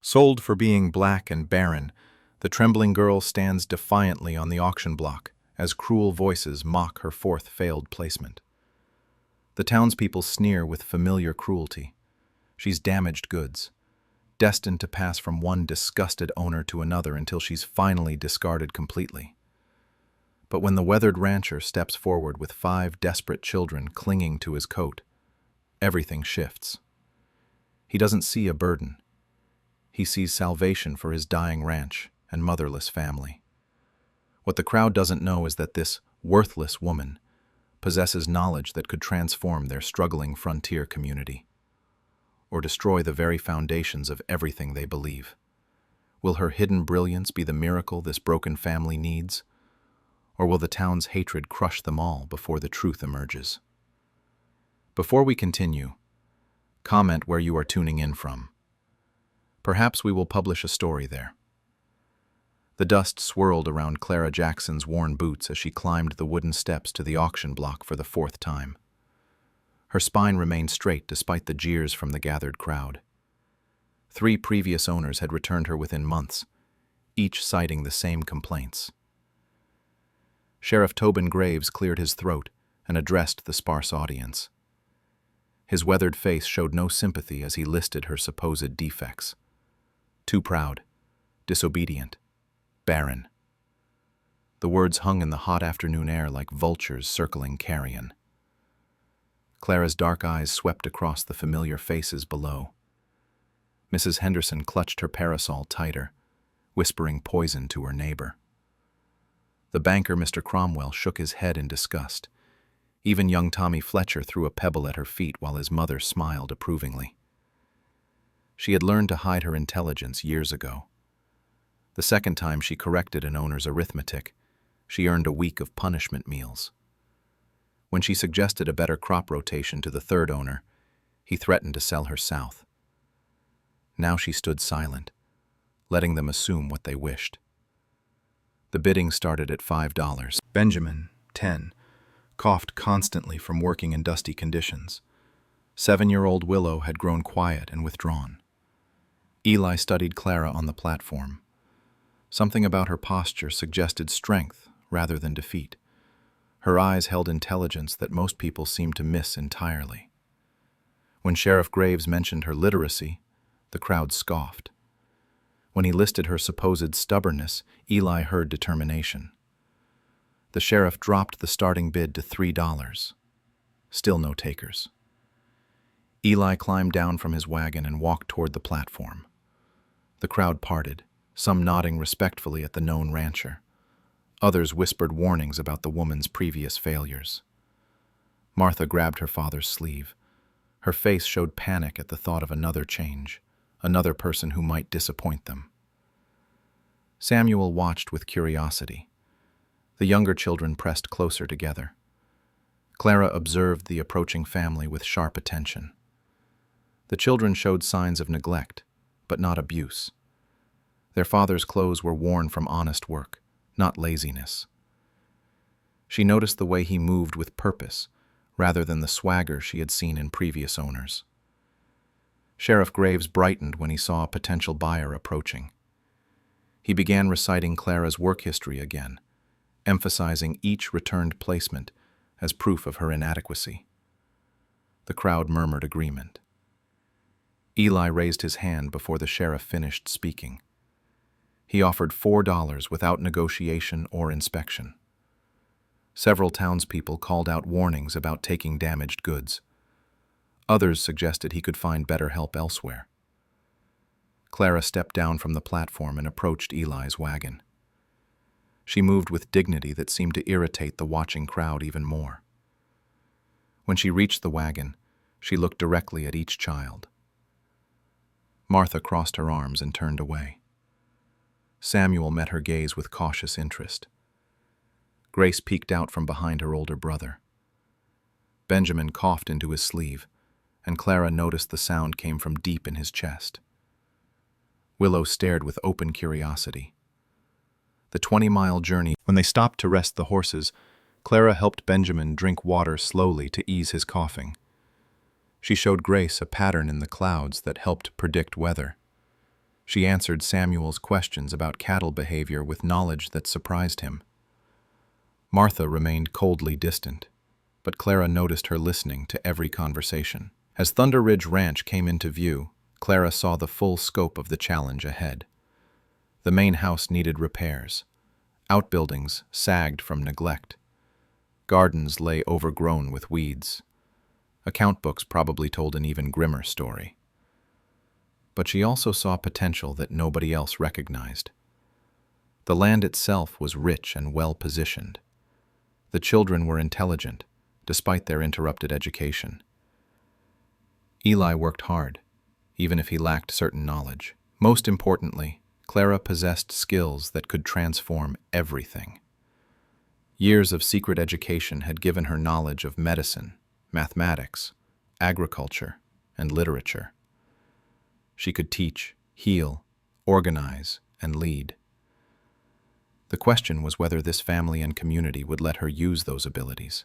Sold for being black and barren, the trembling girl stands defiantly on the auction block as cruel voices mock her fourth failed placement. The townspeople sneer with familiar cruelty. She's damaged goods, destined to pass from one disgusted owner to another until she's finally discarded completely. But when the weathered rancher steps forward with 5 desperate children clinging to his coat, everything shifts. He doesn't see a burden. He sees salvation for his dying ranch and motherless family. What the crowd doesn't know is that this worthless woman possesses knowledge that could transform their struggling frontier community, or destroy the very foundations of everything they believe. Will her hidden brilliance be the miracle this broken family needs, or will the town's hatred crush them all before the truth emerges? Before we continue, comment where you are tuning in from. Perhaps we will publish a story there. The dust swirled around Clara Jackson's worn boots as she climbed the wooden steps to the auction block for the 4th time. Her spine remained straight despite the jeers from the gathered crowd. 3 previous owners had returned her within months, each citing the same complaints. Sheriff Tobin Graves cleared his throat and addressed the sparse audience. His weathered face showed no sympathy as he listed her supposed defects. Too proud, disobedient, barren. The words hung in the hot afternoon air like vultures circling carrion. Clara's dark eyes swept across the familiar faces below. Mrs. Henderson clutched her parasol tighter, whispering poison to her neighbor. The banker, Mr. Cromwell, shook his head in disgust. Even young Tommy Fletcher threw a pebble at her feet while his mother smiled approvingly. She had learned to hide her intelligence years ago. The second time she corrected an owner's arithmetic, she earned a week of punishment meals. When she suggested a better crop rotation to the 3rd owner, he threatened to sell her south. Now she stood silent, letting them assume what they wished. The bidding started at $5. Benjamin, 10, coughed constantly from working in dusty conditions. 7-year-old Willow had grown quiet and withdrawn. Eli studied Clara on the platform. Something about her posture suggested strength rather than defeat. Her eyes held intelligence that most people seemed to miss entirely. When Sheriff Graves mentioned her literacy, the crowd scoffed. When he listed her supposed stubbornness, Eli heard determination. The sheriff dropped the starting bid to $3. Still no takers. Eli climbed down from his wagon and walked toward the platform. The crowd parted, some nodding respectfully at the known rancher. Others whispered warnings about the woman's previous failures. Martha grabbed her father's sleeve. Her face showed panic at the thought of another change, another person who might disappoint them. Samuel watched with curiosity. The younger children pressed closer together. Clara observed the approaching family with sharp attention. The children showed signs of neglect, but not abuse. Their father's clothes were worn from honest work, not laziness. She noticed the way he moved with purpose, rather than the swagger she had seen in previous owners. Sheriff Graves brightened when he saw a potential buyer approaching. He began reciting Clara's work history again, emphasizing each returned placement as proof of her inadequacy. The crowd murmured agreement. Eli raised his hand before the sheriff finished speaking. He offered $4 without negotiation or inspection. Several townspeople called out warnings about taking damaged goods. Others suggested he could find better help elsewhere. Clara stepped down from the platform and approached Eli's wagon. She moved with dignity that seemed to irritate the watching crowd even more. When she reached the wagon, she looked directly at each child. Martha crossed her arms and turned away. Samuel met her gaze with cautious interest. Grace peeked out from behind her older brother. Benjamin coughed into his sleeve, and Clara noticed the sound came from deep in his chest. Willow stared with open curiosity. The 20-mile journey. When they stopped to rest the horses, Clara helped Benjamin drink water slowly to ease his coughing. She showed Grace a pattern in the clouds that helped predict weather. She answered Samuel's questions about cattle behavior with knowledge that surprised him. Martha remained coldly distant, but Clara noticed her listening to every conversation. As Thunder Ridge Ranch came into view, Clara saw the full scope of the challenge ahead. The main house needed repairs. Outbuildings sagged from neglect. Gardens lay overgrown with weeds. Account books probably told an even grimmer story. But she also saw potential that nobody else recognized. The land itself was rich and well-positioned. The children were intelligent, despite their interrupted education. Eli worked hard, even if he lacked certain knowledge. Most importantly, Clara possessed skills that could transform everything. Years of secret education had given her knowledge of medicine, mathematics, agriculture, and literature. She could teach, heal, organize, and lead. The question was whether this family and community would let her use those abilities,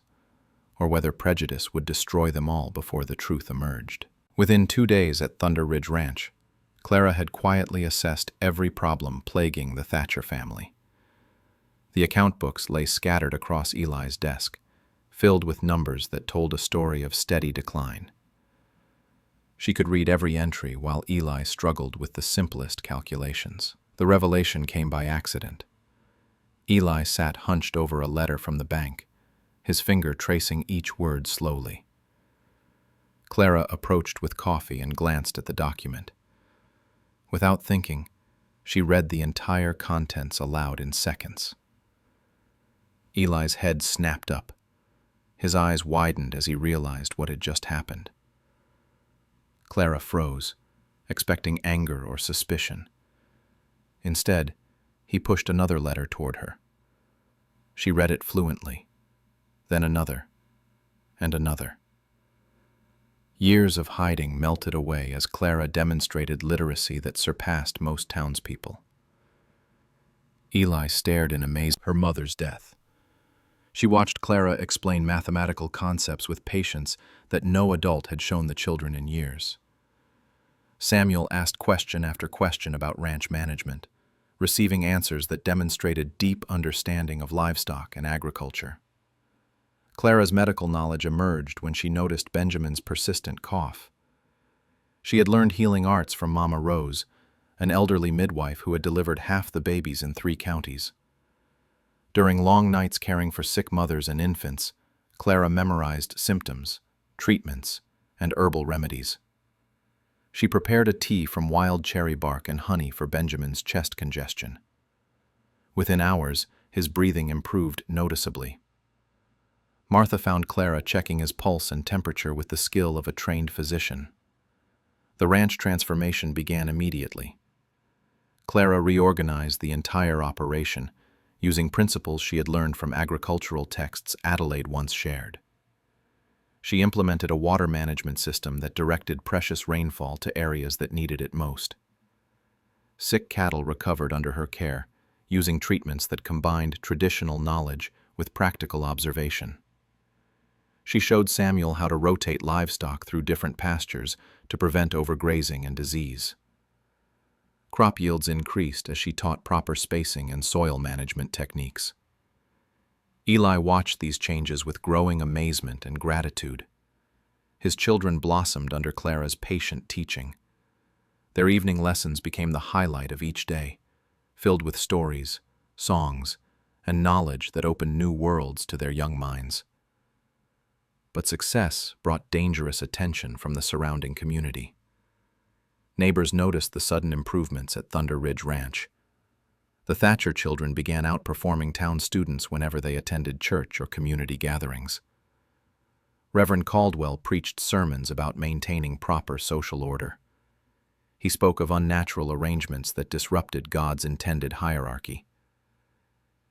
or whether prejudice would destroy them all before the truth emerged. Within 2 days at Thunder Ridge Ranch, Clara had quietly assessed every problem plaguing the Thatcher family. The account books lay scattered across Eli's desk, filled with numbers that told a story of steady decline. She could read every entry while Eli struggled with the simplest calculations. The revelation came by accident. Eli sat hunched over a letter from the bank, his finger tracing each word slowly. Clara approached with coffee and glanced at the document. Without thinking, she read the entire contents aloud in seconds. Eli's head snapped up. His eyes widened as he realized what had just happened. Clara froze, expecting anger or suspicion. Instead, he pushed another letter toward her. She read it fluently, then another, and another. Years of hiding melted away as Clara demonstrated literacy that surpassed most townspeople. Eli stared in amazement at her mother's death. She watched Clara explain mathematical concepts with patience that no adult had shown the children in years. Samuel asked question after question about ranch management, receiving answers that demonstrated deep understanding of livestock and agriculture. Clara's medical knowledge emerged when she noticed Benjamin's persistent cough. She had learned healing arts from Mama Rose, an elderly midwife who had delivered half the babies in 3 counties. During long nights caring for sick mothers and infants, Clara memorized symptoms, treatments, and herbal remedies. She prepared a tea from wild cherry bark and honey for Benjamin's chest congestion. Within hours, his breathing improved noticeably. Martha found Clara checking his pulse and temperature with the skill of a trained physician. The ranch transformation began immediately. Clara reorganized the entire operation, using principles she had learned from agricultural texts Adelaide once shared. She implemented a water management system that directed precious rainfall to areas that needed it most. Sick cattle recovered under her care, using treatments that combined traditional knowledge with practical observation. She showed Samuel how to rotate livestock through different pastures to prevent overgrazing and disease. Crop yields increased as she taught proper spacing and soil management techniques. Eli watched these changes with growing amazement and gratitude. His children blossomed under Clara's patient teaching. Their evening lessons became the highlight of each day, filled with stories, songs, and knowledge that opened new worlds to their young minds. But success brought dangerous attention from the surrounding community. Neighbors noticed the sudden improvements at Thunder Ridge Ranch. The Thatcher children began outperforming town students whenever they attended church or community gatherings. Reverend Caldwell preached sermons about maintaining proper social order. He spoke of unnatural arrangements that disrupted God's intended hierarchy.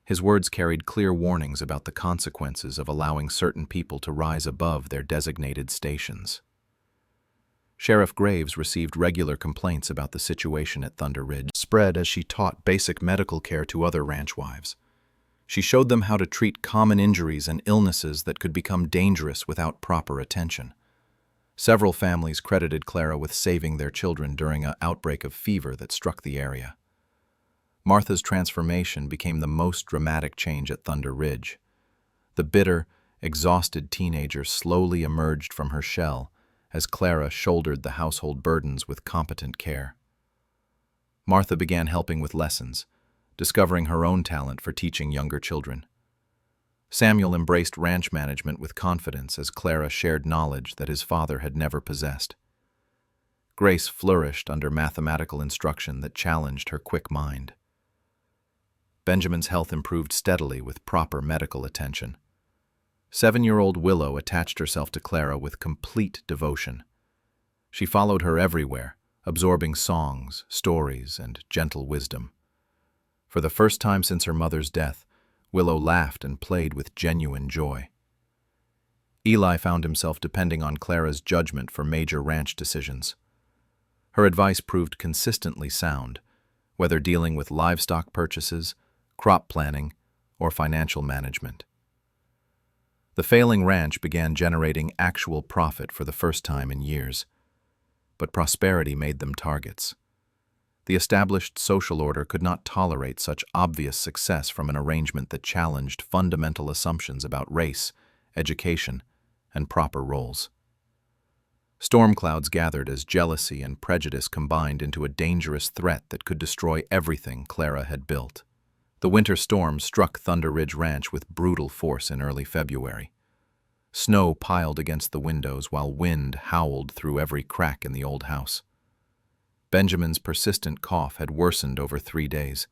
His words carried clear warnings about the consequences of allowing certain people to rise above their designated stations. Sheriff Graves received regular complaints about the situation at Thunder Ridge spread as she taught basic medical care to other ranch wives. She showed them how to treat common injuries and illnesses that could become dangerous without proper attention. Several families credited Clara with saving their children during an outbreak of fever that struck the area. Martha's transformation became the most dramatic change at Thunder Ridge. The bitter, exhausted teenager slowly emerged from her shell as Clara shouldered the household burdens with competent care. Martha began helping with lessons, discovering her own talent for teaching younger children. Samuel embraced ranch management with confidence as Clara shared knowledge that his father had never possessed. Grace flourished under mathematical instruction that challenged her quick mind. Benjamin's health improved steadily with proper medical attention. 7-year-old Willow attached herself to Clara with complete devotion. She followed her everywhere, absorbing songs, stories, and gentle wisdom. For the first time since her mother's death, Willow laughed and played with genuine joy. Eli found himself depending on Clara's judgment for major ranch decisions. Her advice proved consistently sound, whether dealing with livestock purchases, crop planning, or financial management. The failing ranch began generating actual profit for the first time in years, but prosperity made them targets. The established social order could not tolerate such obvious success from an arrangement that challenged fundamental assumptions about race, education, and proper roles. Storm clouds gathered as jealousy and prejudice combined into a dangerous threat that could destroy everything Clara had built. The winter storm struck Thunder Ridge Ranch with brutal force in early February. Snow piled against the windows while wind howled through every crack in the old house. Benjamin's persistent cough had worsened over 3 days,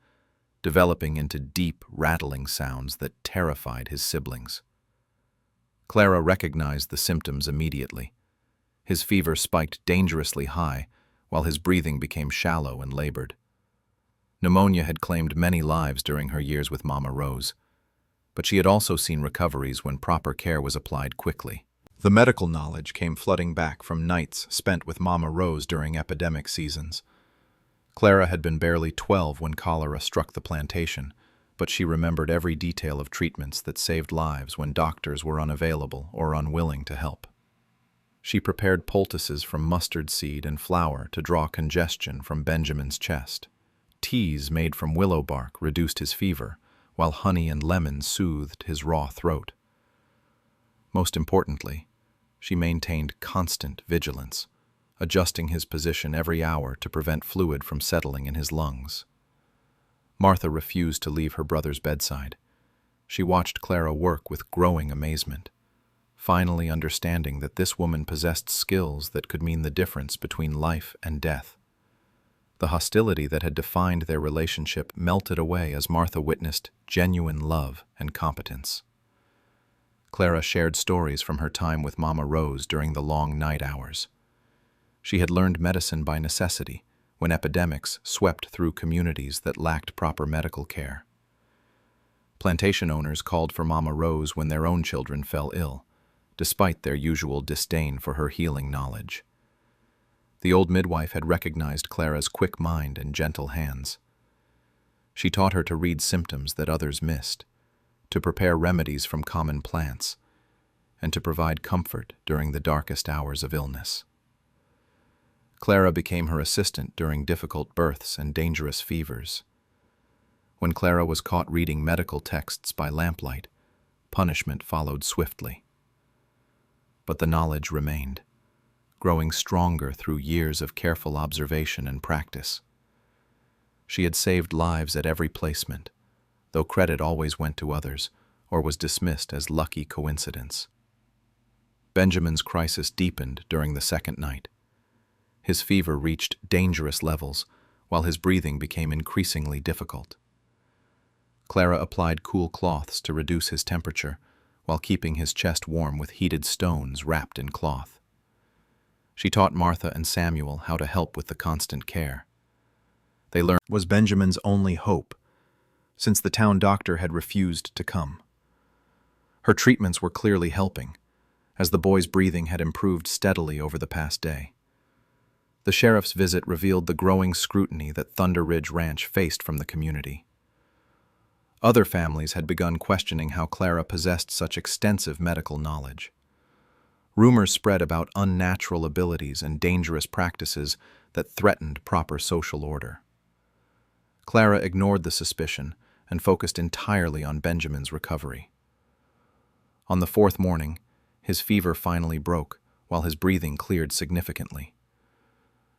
developing into deep, rattling sounds that terrified his siblings. Clara recognized the symptoms immediately. His fever spiked dangerously high, while his breathing became shallow and labored. Pneumonia had claimed many lives during her years with Mama Rose, but she had also seen recoveries when proper care was applied quickly. The medical knowledge came flooding back from nights spent with Mama Rose during epidemic seasons. Clara had been barely 12 when cholera struck the plantation, but she remembered every detail of treatments that saved lives when doctors were unavailable or unwilling to help. She prepared poultices from mustard seed and flour to draw congestion from Benjamin's chest. Teas made from willow bark reduced his fever, while honey and lemon soothed his raw throat. Most importantly, she maintained constant vigilance, adjusting his position every hour to prevent fluid from settling in his lungs. Martha refused to leave her brother's bedside. She watched Clara work with growing amazement, finally understanding that this woman possessed skills that could mean the difference between life and death. The hostility that had defined their relationship melted away as Martha witnessed genuine love and competence. Clara shared stories from her time with Mama Rose during the long night hours. She had learned medicine by necessity when epidemics swept through communities that lacked proper medical care. Plantation owners called for Mama Rose when their own children fell ill, despite their usual disdain for her healing knowledge. The old midwife had recognized Clara's quick mind and gentle hands. She taught her to read symptoms that others missed, to prepare remedies from common plants, and to provide comfort during the darkest hours of illness. Clara became her assistant during difficult births and dangerous fevers. When Clara was caught reading medical texts by lamplight, punishment followed swiftly. But the knowledge remained, growing stronger through years of careful observation and practice. She had saved lives at every placement, though credit always went to others or was dismissed as lucky coincidence. Benjamin's crisis deepened during the second night. His fever reached dangerous levels, while his breathing became increasingly difficult. Clara applied cool cloths to reduce his temperature, while keeping his chest warm with heated stones wrapped in cloth. She taught Martha and Samuel how to help with the constant care. They learned was Benjamin's only hope, since the town doctor had refused to come. Her treatments were clearly helping, as the boy's breathing had improved steadily over the past day. The sheriff's visit revealed the growing scrutiny that Thunder Ridge Ranch faced from the community. Other families had begun questioning how Clara possessed such extensive medical knowledge. Rumors spread about unnatural abilities and dangerous practices that threatened proper social order. Clara ignored the suspicion and focused entirely on Benjamin's recovery. On the fourth morning, his fever finally broke, while his breathing cleared significantly.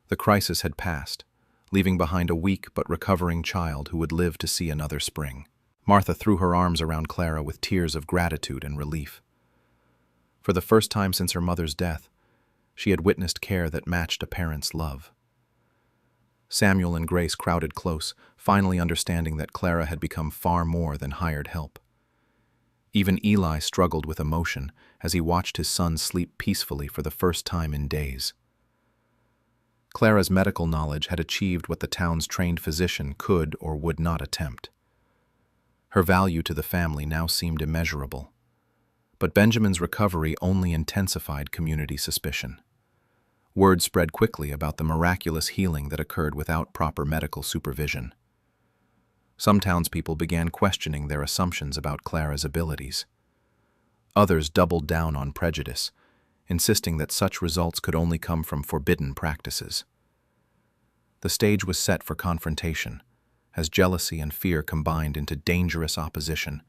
The crisis had passed, leaving behind a weak but recovering child who would live to see another spring. Martha threw her arms around Clara with tears of gratitude and relief. For the first time since her mother's death, she had witnessed care that matched a parent's love. Samuel and Grace crowded close, finally understanding that Clara had become far more than hired help. Even Eli struggled with emotion as he watched his son sleep peacefully for the first time in days. Clara's medical knowledge had achieved what the town's trained physician could or would not attempt. Her value to the family now seemed immeasurable. But Benjamin's recovery only intensified community suspicion. Word spread quickly about the miraculous healing that occurred without proper medical supervision. Some townspeople began questioning their assumptions about Clara's abilities. Others doubled down on prejudice, insisting that such results could only come from forbidden practices. The stage was set for confrontation, as jealousy and fear combined into dangerous opposition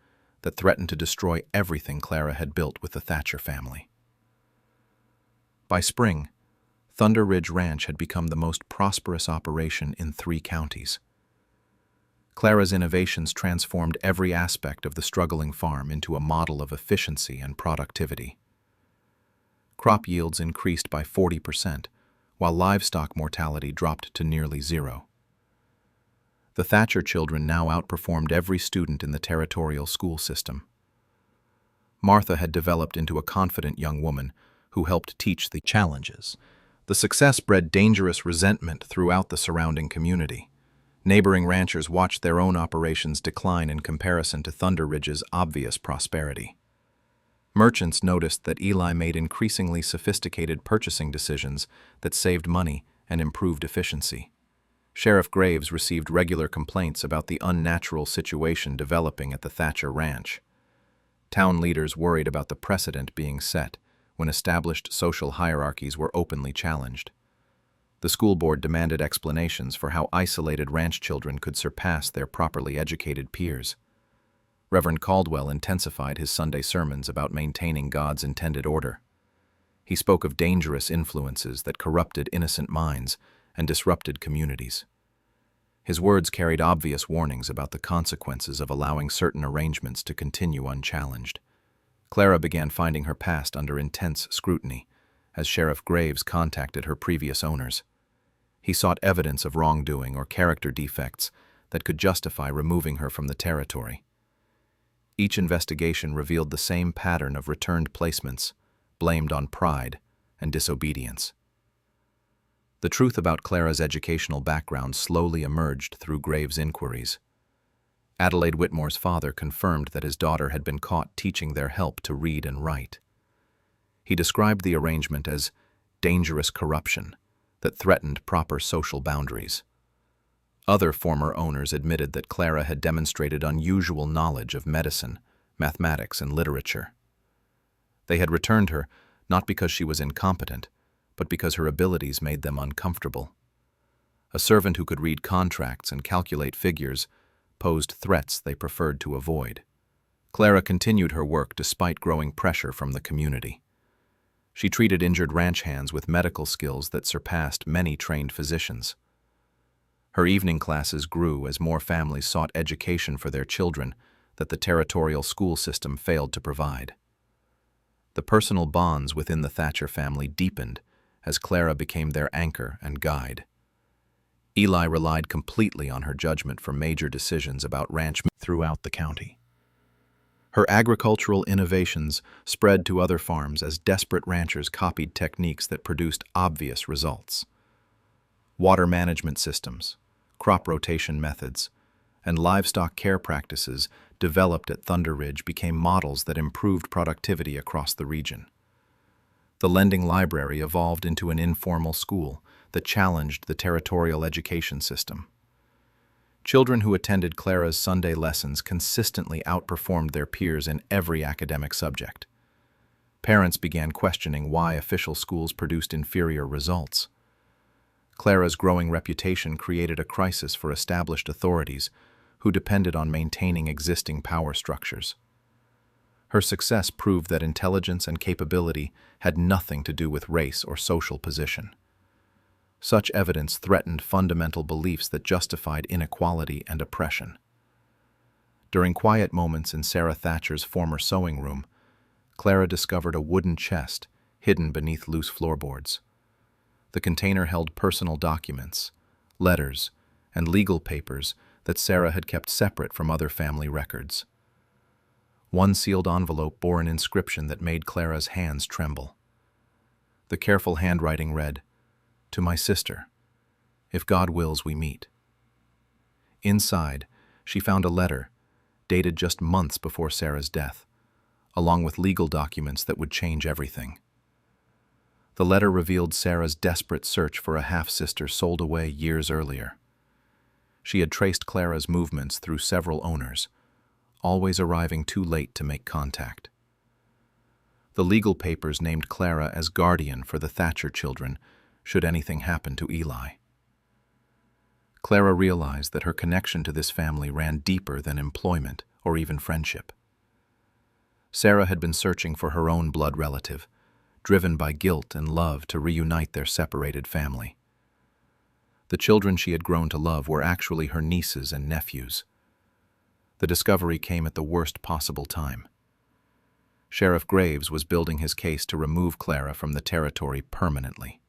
that threatened to destroy everything Clara had built with the Thatcher family. By spring, Thunder Ridge Ranch had become the most prosperous operation in 3 counties. Clara's innovations transformed every aspect of the struggling farm into a model of efficiency and productivity. Crop yields increased by 40%, while livestock mortality dropped to nearly 0. The Thatcher children now outperformed every student in the territorial school system. Martha had developed into a confident young woman who helped teach the challenges. The success bred dangerous resentment throughout the surrounding community. Neighboring ranchers watched their own operations decline in comparison to Thunder Ridge's obvious prosperity. Merchants noticed that Eli made increasingly sophisticated purchasing decisions that saved money and improved efficiency. Sheriff Graves received regular complaints about the unnatural situation developing at the Thatcher Ranch. Town leaders worried about the precedent being set when established social hierarchies were openly challenged. The school board demanded explanations for how isolated ranch children could surpass their properly educated peers. Reverend Caldwell intensified his Sunday sermons about maintaining God's intended order. He spoke of dangerous influences that corrupted innocent minds and disrupted communities. His words carried obvious warnings about the consequences of allowing certain arrangements to continue unchallenged. Clara began finding her past under intense scrutiny as Sheriff Graves contacted her previous owners. He sought evidence of wrongdoing or character defects that could justify removing her from the territory. Each investigation revealed the same pattern of returned placements, blamed on pride and disobedience. The truth about Clara's educational background slowly emerged through Graves' inquiries. Adelaide Whitmore's father confirmed that his daughter had been caught teaching their help to read and write. He described the arrangement as dangerous corruption that threatened proper social boundaries. Other former owners admitted that Clara had demonstrated unusual knowledge of medicine, mathematics, and literature. They had returned her not because she was incompetent, but because her abilities made them uncomfortable. A servant who could read contracts and calculate figures posed threats they preferred to avoid. Clara continued her work despite growing pressure from the community. She treated injured ranch hands with medical skills that surpassed many trained physicians. Her evening classes grew as more families sought education for their children that the territorial school system failed to provide. The personal bonds within the Thatcher family deepened as Clara became their anchor and guide. Eli relied completely on her judgment for major decisions about ranch throughout the county. Her agricultural innovations spread to other farms as desperate ranchers copied techniques that produced obvious results. Water management systems, crop rotation methods, and livestock care practices developed at Thunder Ridge became models that improved productivity across the region. The lending library evolved into an informal school that challenged the territorial education system. Children who attended Clara's Sunday lessons consistently outperformed their peers in every academic subject. Parents began questioning why official schools produced inferior results. Clara's growing reputation created a crisis for established authorities who depended on maintaining existing power structures. Her success proved that intelligence and capability had nothing to do with race or social position. Such evidence threatened fundamental beliefs that justified inequality and oppression. During quiet moments in Sarah Thatcher's former sewing room, Clara discovered a wooden chest hidden beneath loose floorboards. The container held personal documents, letters, and legal papers that Sarah had kept separate from other family records. One sealed envelope bore an inscription that made Clara's hands tremble. The careful handwriting read, "To my sister, if God wills we meet." Inside, she found a letter, dated just months before Sarah's death, along with legal documents that would change everything. The letter revealed Sarah's desperate search for a half-sister sold away years earlier. She had traced Clara's movements through several owners, always arriving too late to make contact. The legal papers named Clara as guardian for the Thatcher children should anything happen to Eli. Clara realized that her connection to this family ran deeper than employment or even friendship. Sarah had been searching for her own blood relative, driven by guilt and love to reunite their separated family. The children she had grown to love were actually her nieces and nephews. The discovery came at the worst possible time. Sheriff Graves was building his case to remove Clara from the territory permanently.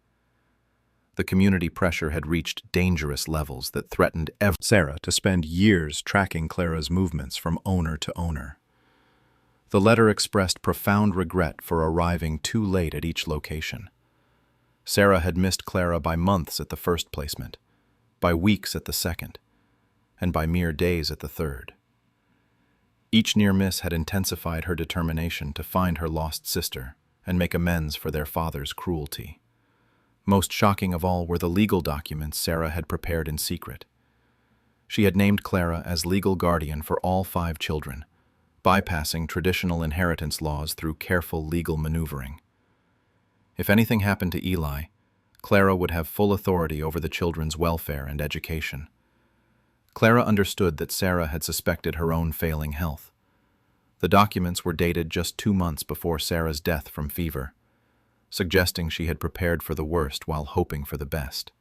The community pressure had reached dangerous levels that threatened Sarah to spend years tracking Clara's movements from owner to owner. The letter expressed profound regret for arriving too late at each location. Sarah had missed Clara by months at the first placement, by weeks at the second, and by mere days at the third. Each near miss had intensified her determination to find her lost sister and make amends for their father's cruelty. Most shocking of all were the legal documents Sarah had prepared in secret. She had named Clara as legal guardian for all 5 children, bypassing traditional inheritance laws through careful legal maneuvering. If anything happened to Eli, Clara would have full authority over the children's welfare and education. Clara understood that Sarah had suspected her own failing health. The documents were dated just 2 months before Sarah's death from fever, suggesting she had prepared for the worst while hoping for the best.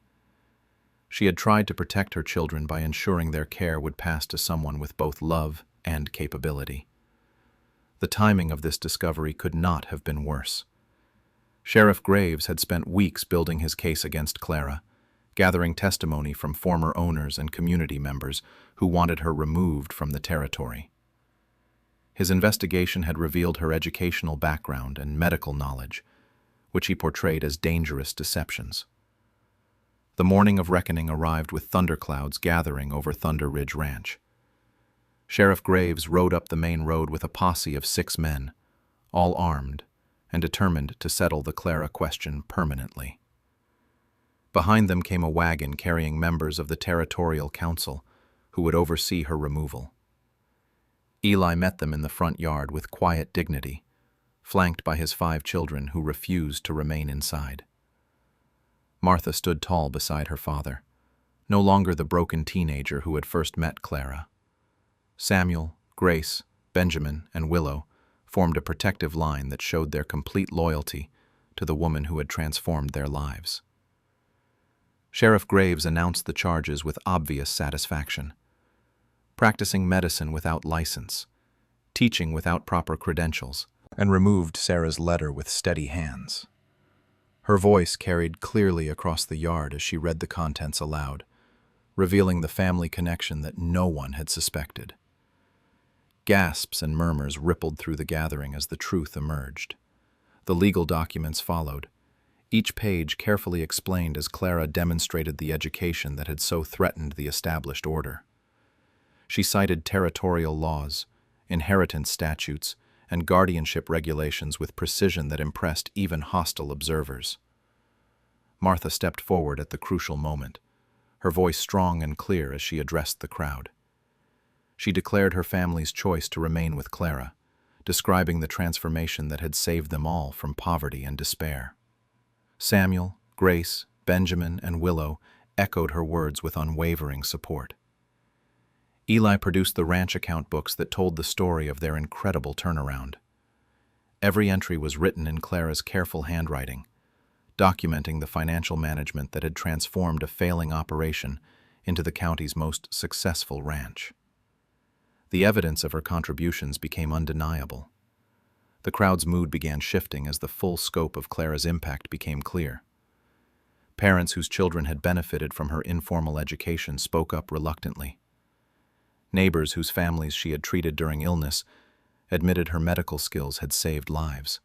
She had tried to protect her children by ensuring their care would pass to someone with both love and capability. The timing of this discovery could not have been worse. Sheriff Graves had spent weeks building his case against Clara, gathering testimony from former owners and community members who wanted her removed from the territory. His investigation had revealed her educational background and medical knowledge, which he portrayed as dangerous deceptions. The morning of reckoning arrived with thunderclouds gathering over Thunder Ridge Ranch. Sheriff Graves rode up the main road with a posse of 6 men, all armed and determined to settle the Clara question permanently. Behind them came a wagon carrying members of the Territorial Council who would oversee her removal. Eli met them in the front yard with quiet dignity, flanked by his 5 children who refused to remain inside. Martha stood tall beside her father, no longer the broken teenager who had first met Clara. Samuel, Grace, Benjamin, and Willow formed a protective line that showed their complete loyalty to the woman who had transformed their lives. Sheriff Graves announced the charges with obvious satisfaction. Practicing medicine without license, teaching without proper credentials, and removed Sarah's letter with steady hands. Her voice carried clearly across the yard as she read the contents aloud, revealing the family connection that no one had suspected. Gasps and murmurs rippled through the gathering as the truth emerged. The legal documents followed, each page carefully explained as Clara demonstrated the education that had so threatened the established order. She cited territorial laws, inheritance statutes, and guardianship regulations with precision that impressed even hostile observers. Martha stepped forward at the crucial moment, her voice strong and clear as she addressed the crowd. She declared her family's choice to remain with Clara, describing the transformation that had saved them all from poverty and despair. Samuel, Grace, Benjamin, and Willow echoed her words with unwavering support. Eli produced the ranch account books that told the story of their incredible turnaround. Every entry was written in Clara's careful handwriting, documenting the financial management that had transformed a failing operation into the county's most successful ranch. The evidence of her contributions became undeniable. The crowd's mood began shifting as the full scope of Clara's impact became clear. Parents whose children had benefited from her informal education spoke up reluctantly. Neighbors whose families she had treated during illness admitted her medical skills had saved lives.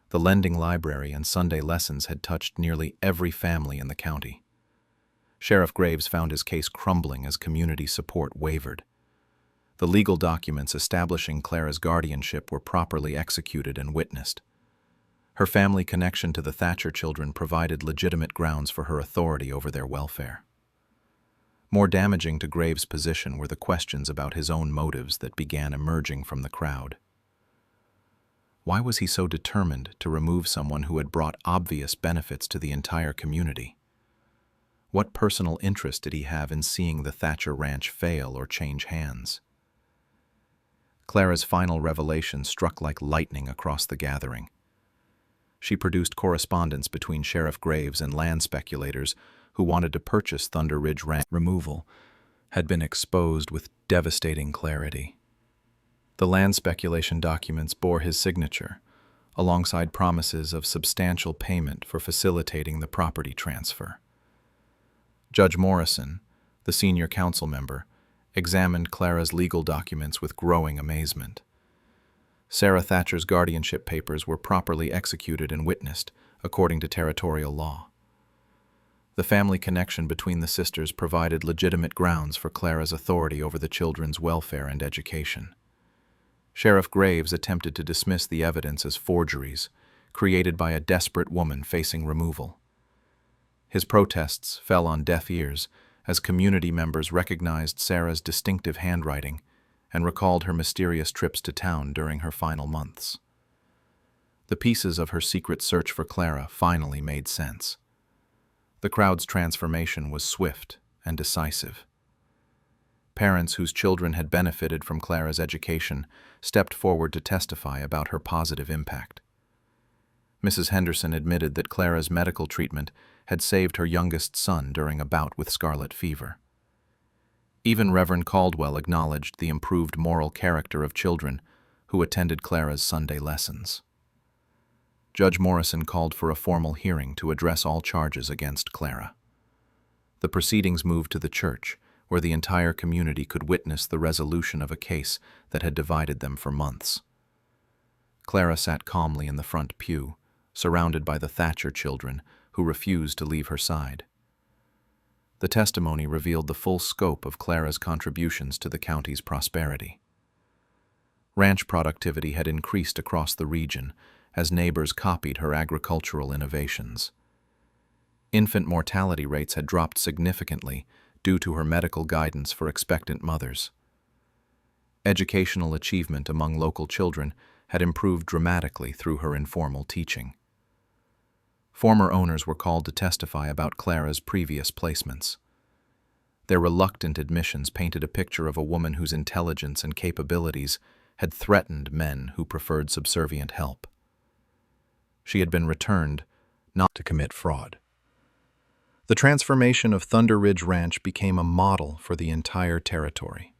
The lending library and Sunday lessons had touched nearly every family in the county. Sheriff Graves found his case crumbling as community support wavered. The legal documents establishing Clara's guardianship were properly executed and witnessed. Her family connection to the Thatcher children provided legitimate grounds for her authority over their welfare. More damaging to Graves' position were the questions about his own motives that began emerging from the crowd. Why was he so determined to remove someone who had brought obvious benefits to the entire community? What personal interest did he have in seeing the Thatcher ranch fail or change hands? Clara's final revelation struck like lightning across the gathering. She produced correspondence between Sheriff Graves and land speculators who wanted to purchase Thunder Ridge Ranch. Removal had been exposed with devastating clarity. The land speculation documents bore his signature, alongside promises of substantial payment for facilitating the property transfer. Judge Morrison, the senior council member, examined Clara's legal documents with growing amazement. Sarah Thatcher's guardianship papers were properly executed and witnessed, according to territorial law. The family connection between the sisters provided legitimate grounds for Clara's authority over the children's welfare and education. Sheriff Graves attempted to dismiss the evidence as forgeries, created by a desperate woman facing removal. His protests fell on deaf ears as community members recognized Sarah's distinctive handwriting and recalled her mysterious trips to town during her final months. The pieces of her secret search for Clara finally made sense. The crowd's transformation was swift and decisive. Parents whose children had benefited from Clara's education stepped forward to testify about her positive impact. Mrs. Henderson admitted that Clara's medical treatment had saved her youngest son during a bout with scarlet fever. Even Reverend Caldwell acknowledged the improved moral character of children who attended Clara's Sunday lessons. Judge Morrison called for a formal hearing to address all charges against Clara. The proceedings moved to the church, where the entire community could witness the resolution of a case that had divided them for months. Clara sat calmly in the front pew, surrounded by the Thatcher children who refused to leave her side. The testimony revealed the full scope of Clara's contributions to the county's prosperity. Ranch productivity had increased across the region as neighbors copied her agricultural innovations. Infant mortality rates had dropped significantly due to her medical guidance for expectant mothers. Educational achievement among local children had improved dramatically through her informal teaching. Former owners were called to testify about Clara's previous placements. Their reluctant admissions painted a picture of a woman whose intelligence and capabilities had threatened men who preferred subservient help. She had been returned not to commit fraud. The transformation of Thunder Ridge Ranch became a model for the entire territory.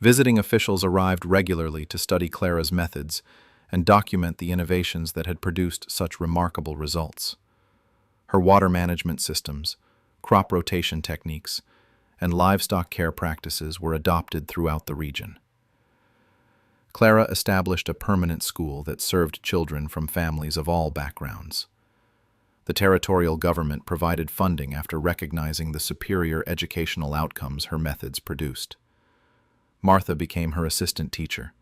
Visiting officials arrived regularly to study Clara's methods and document the innovations that had produced such remarkable results. Her water management systems, crop rotation techniques, and livestock care practices were adopted throughout the region. Clara established a permanent school that served children from families of all backgrounds. The territorial government provided funding after recognizing the superior educational outcomes her methods produced. Martha became her assistant teacher,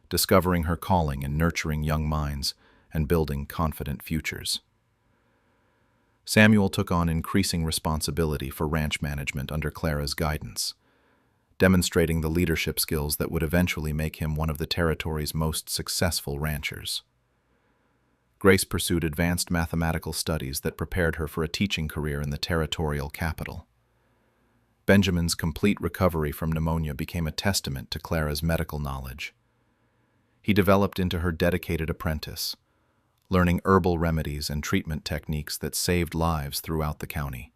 discovering her calling in nurturing young minds and building confident futures. Samuel took on increasing responsibility for ranch management under Clara's guidance. demonstrating the leadership skills that would eventually make him one of the territory's most successful ranchers. Grace pursued advanced mathematical studies that prepared her for a teaching career in the territorial capital. Benjamin's complete recovery from pneumonia became a testament to Clara's medical knowledge. He developed into her dedicated apprentice, learning herbal remedies and treatment techniques that saved lives throughout the county.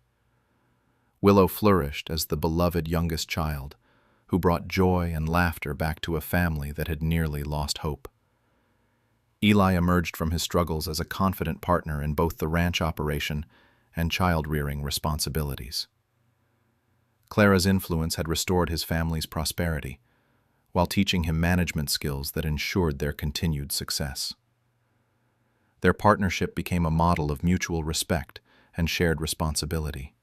Willow flourished as the beloved youngest child, who brought joy and laughter back to a family that had nearly lost hope. Eli emerged from his struggles as a confident partner in both the ranch operation and child-rearing responsibilities. Clara's influence had restored his family's prosperity, while teaching him management skills that ensured their continued success. Their partnership became a model of mutual respect and shared responsibility.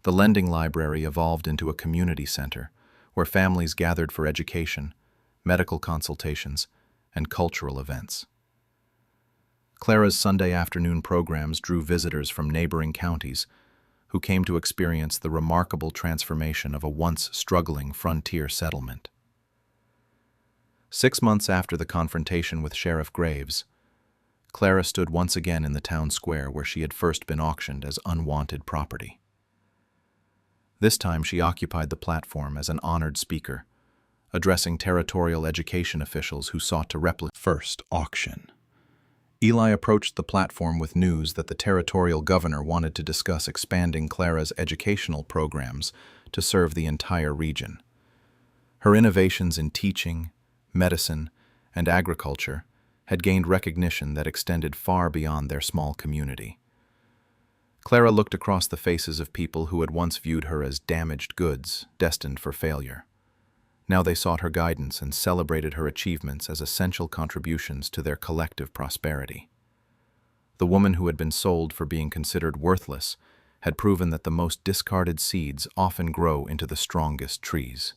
The lending library evolved into a community center where families gathered for education, medical consultations, and cultural events. Clara's Sunday afternoon programs drew visitors from neighboring counties who came to experience the remarkable transformation of a once struggling frontier settlement. 6 months after the confrontation with Sheriff Graves, Clara stood once again in the town square where she had first been auctioned as unwanted property. This time she occupied the platform as an honored speaker, addressing territorial education officials who sought to replicate first auction. Eli approached the platform with news that the territorial governor wanted to discuss expanding Clara's educational programs to serve the entire region. Her innovations in teaching, medicine, and agriculture had gained recognition that extended far beyond their small community. Clara looked across the faces of people who had once viewed her as damaged goods, destined for failure. Now they sought her guidance and celebrated her achievements as essential contributions to their collective prosperity. The woman who had been sold for being considered worthless had proven that the most discarded seeds often grow into the strongest trees.